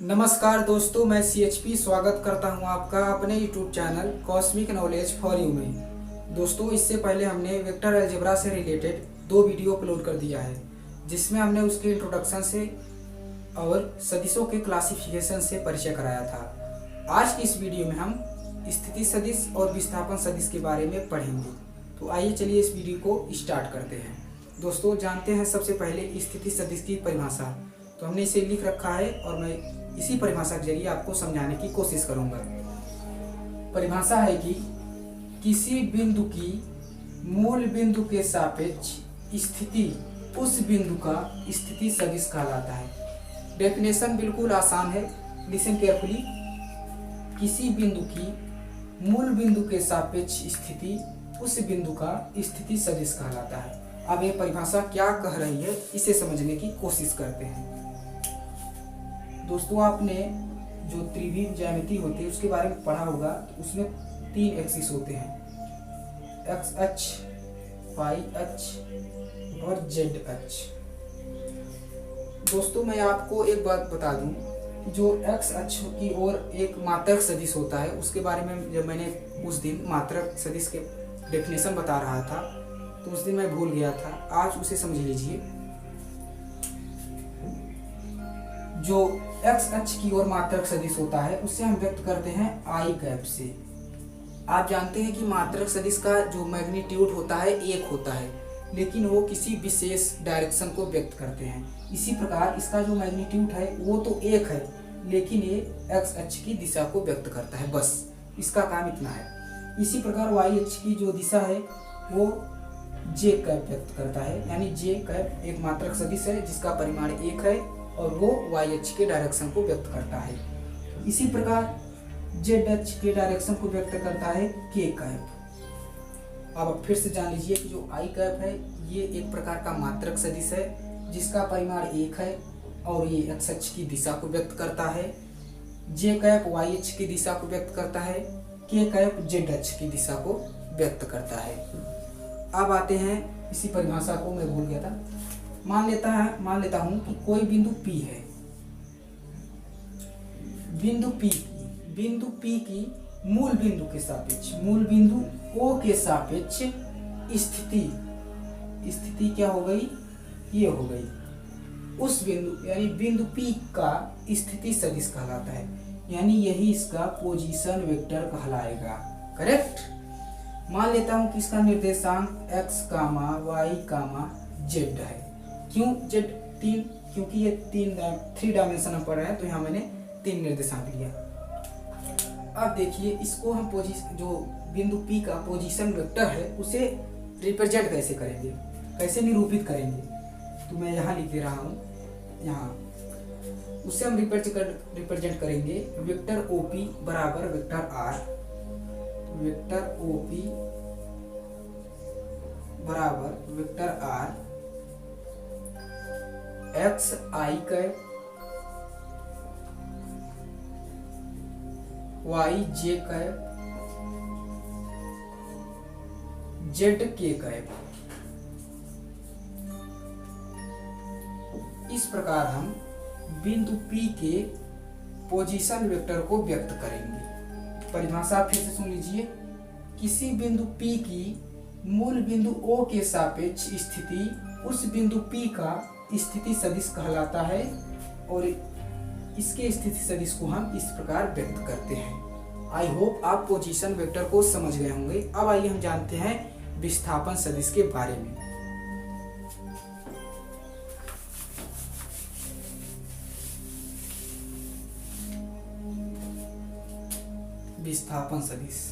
नमस्कार दोस्तों, मैं CHP स्वागत करता हूं आपका अपने YouTube channel cosmic knowledge for you में। दोस्तों, इससे पहले हमने वेक्टर अलजेब्रा से रिलेटेड 2 वीडियो अपलोड कर दिया है, जिसमें हमने उसके इंट्रोडक्शन से और सदिशों के क्लासिफिकेशन से परिचय कराया था। आज की इस वीडियो में हम स्थिति सदिश और विस्थापन सदिश के बारे में पढ़ेंगे। तो आइए चलिए इस वीडियो को स्टार्ट करते हैं। दोस्तों, जानते हैं सबसे पहले स्थिति सदिश की परिभाषा। तो हमने इसे लिख रखा है और मैं इसी परिभाषा के जरिए आपको समझाने की कोशिश करूंगा। परिभाषा है कि किसी बिंदु की मूल बिंदु के सापेक्ष स्थिति उस बिंदु का स्थिति सदिश कहलाता है। डेफिनेशन बिल्कुल आसान है, लिसन केयरफुली। किसी बिंदु की मूल बिंदु के सापेक्ष स्थिति उस बिंदु का स्थिति सदिश कहलाता है। अब ये परिभाषा क्या कह रही है, इसे समझने की कोशिश करते हैं। दोस्तों, आपने जो त्रिविम ज्यामिति होती है उसके बारे में पढ़ा होगा। तो उसमें 3 एक्सिस होते हैं, एक्स अक्ष, वाई अक्ष और जेड अक्ष। दोस्तों, मैं आपको एक बात बता दूं, जो एक्स अक्ष की ओर एक मात्रक सदिश होता है, उसके बारे में जब मैंने उस दिन मात्रक सदिश के डेफिनेशन बता रहा था तो उस दिन मैं भूल गया था। आज उसे समझ लीजिए। जो एक्स अक्ष की ओर मात्रक सदिश होता है उससे हम व्यक्त करते हैं आई कैप से। आप जानते हैं कि मात्रक सदिश का जो मैग्नीट्यूड होता है 1 होता है, लेकिन वो किसी विशेष डायरेक्शन को व्यक्त करते हैं। इसी प्रकार इसका जो मैग्नीट्यूड है वो तो 1 है, लेकिन ये एक्स अक्ष की दिशा को व्यक्त करता है, बस इसका काम इतना है। इसी प्रकार वाई अक्ष की जो दिशा है वो जे कैप व्यक्त करता है, यानी जे कैप एक मात्रक सदिश है जिसका परिमाण 1 है और वो वाई अक्ष के डायरेक्शन को व्यक्त करता है। इसी प्रकार जेड अक्ष के डायरेक्शन को व्यक्त करता है के कैप। अब फिर से जान लीजिए कि जो आई कैप है ये एक प्रकार का मात्रक सदिश है जिसका परिमाण 1 है और ये एक्स अक्ष की दिशा को व्यक्त करता है। जे कैप वाई अक्ष की दिशा को व्यक्त करता है, के कैप जेड अक्ष की दिशा को व्यक्त करता है। अब आते हैं, इसी परिभाषा को मैं भूल गया था। मान लेता हूं कि कोई बिंदु P है। बिंदु P की मूल बिंदु के सापेक्ष, मूल बिंदु O के सापेक्ष स्थिति क्या हो गई, ये हो गई। उस बिंदु यानी बिंदु P का स्थिति सदिश कहलाता है, यानी यही इसका पोजीशन वेक्टर कहलाएगा। करेक्ट। मान लेता हूं कि इसका निर्देशांक x, y, z है। क्यों z 3? क्योंकि ये 3 डायमेंशन में पड़ रहा है, तो यहाँ मैंने 3 निर्देशांक लिया। अब देखिए, इसको हम जो बिंदु P का पोजीशन वेक्टर है उसे रिप्रेजेंट कैसे करेंगे, कैसे निरूपित करेंगे। तो मैं यहाँ लिख दे रहा हूँ, यहाँ उसे हम रिप्रेजेंट करेंगे वेक्टर OP बराबर वेक्टर R। वेक्टर OP बराबर वेक्टर R एक्स आई कैप, वाई जे कैप, जेड के कैप। इस प्रकार हम बिंदु P के पोजीशन वेक्टर को व्यक्त करेंगे। परिभाषा फिर से सुन लीजिए। किसी बिंदु P की मूल बिंदु O के सापेक्ष स्थिति उस बिंदु P का स्थिति सदिश कहलाता है और इसके स्थिति सदिश को हम इस प्रकार व्यक्त करते हैं। आई होप आप पोजीशन वेक्टर को समझ गए होंगे। अब आइए हम जानते हैं विस्थापन सदिश के बारे में। विस्थापन सदिश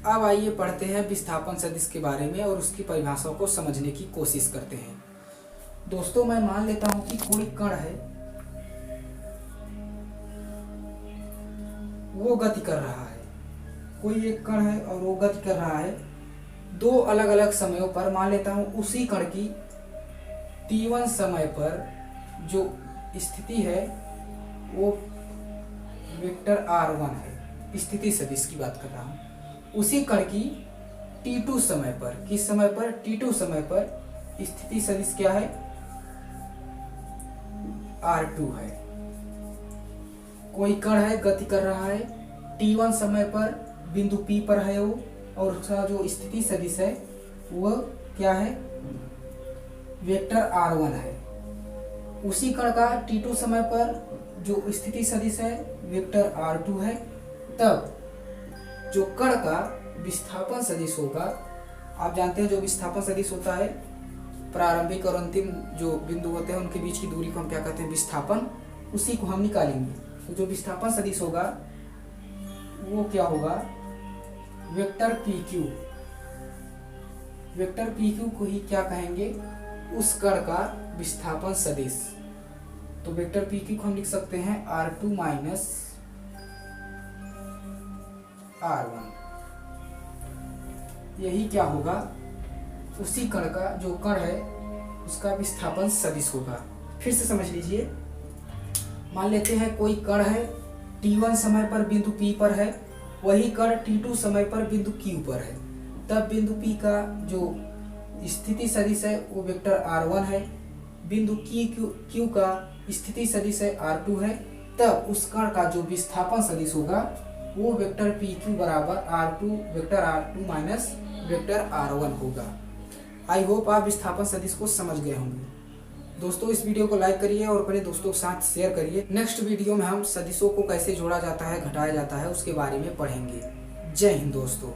अब आइए पढ़ते हैं विस्थापन सदिश के बारे में और उसकी परिभाषा को समझने की कोशिश करते हैं। दोस्तों, मैं मान लेता हूं कि कोई कण है, वो गति कर रहा है। कोई एक कण है और वो गति कर रहा है 2 अलग अलग समयों पर। मान लेता हूं उसी कण की T1 समय पर जो स्थिति है वो वेक्टर r1 है, स्थिति सदिश की बात कर रहा हूँ, उसी कण की t2 समय पर, किस समय पर, t2 समय पर स्थिति सदिश क्या है, r2 है। कोई कण है, गति कर रहा है, t1 समय पर बिंदु P पर है वो, और उसका जो स्थिति सदिश है वह क्या है, वेक्टर r1 है। उसी कण का t2 समय पर जो स्थिति सदिश है वेक्टर r2 है। तब जो कण का विस्थापन सदिश होगा, आप जानते हैं जो विस्थापन सदिश होता है, प्रारंभिक और अंतिम जो बिंदु होते हैं उनके बीच की दूरी को हम क्या कहते हैं, विस्थापन, उसी को हम निकालेंगे। तो जो विस्थापन सदिश होगा वो क्या होगा, वेक्टर PQ। वेक्टर PQ को ही क्या कहेंगे, उस कण का विस्थापन सदिश। तो वेक्टर PQ को हम लिख सकते हैं r2 माइनस r1। यही क्या होगा, उसी कण का, जो कण है उसका विस्थापन सदिश होगा। फिर से समझ लीजिए, मान लेते हैं कोई कण है, t1 समय पर बिंदु P पर है, वही कण t2 समय पर बिंदु Q पर है। तब बिंदु P का जो स्थिति सदिश है वो वेक्टर r1 है, बिंदु Q का स्थिति सदिश है r2 है। तब उस कण का जो विस्थापन सदिश होगा वो वेक्टर PQ बराबर vector r2 minus vector r1 होगा। आई होप आप विस्थापन सदिश को समझ गए होंगे। दोस्तों इस वीडियो को लाइक करिए और अपने दोस्तों के साथ शेयर करिए। नेक्स्ट वीडियो में हम सदिशों को कैसे जोड़ा जाता है, घटाया जाता है, उसके बारे में पढ़ेंगे। जय हिंद दोस्तों।